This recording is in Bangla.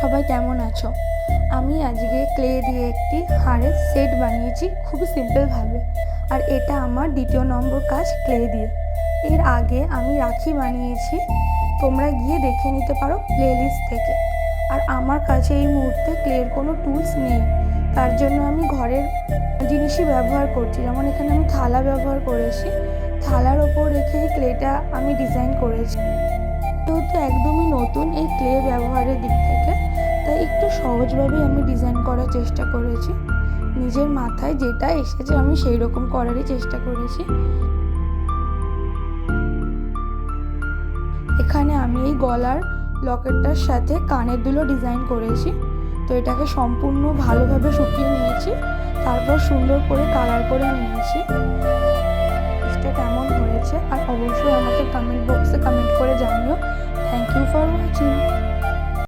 সবাই কেমন আছো? আমি আজকে ক্লে দিয়ে একটি হারের সেট বানিয়েছি খুবই সিম্পলভাবে। আর এটা আমার দ্বিতীয় নম্বর কাজ ক্লে দিয়ে। এর আগে আমি রাখি বানিয়েছি, তোমরা গিয়ে দেখে নিতে পারো প্লেলিস্ট থেকে। আর আমার কাছে এই মুহূর্তে ক্লের কোনো টুলস নেই, তার জন্য আমি ঘরের জিনিসই ব্যবহার করছি। যেমন এখানে আমি থালা ব্যবহার করেছি, থালার ওপর রেখে এই ক্লেটা আমি ডিজাইন করেছি। যেহেতু একদমই নতুন এই ক্লে ব্যবহারের দিক থেকে, তাই একটু সহজভাবেই আমি ডিজাইন করার চেষ্টা করেছি। নিজের মাথায় যেটা এসেছে আমি সেই রকম করারই চেষ্টা করেছি। এখানে আমি এই গলার লকেটটার সাথে কানের দুলো ডিজাইন করেছি। তো এটাকে সম্পূর্ণ ভালোভাবে শুকিয়ে নিয়েছি, তারপর সুন্দর করে কালার করে নিয়েছি। এটা কেমন হয়েছে আর অবশ্যই আমাকে কমেন্ট বক্সে কমেন্ট করে জানিও। Thank you for watching.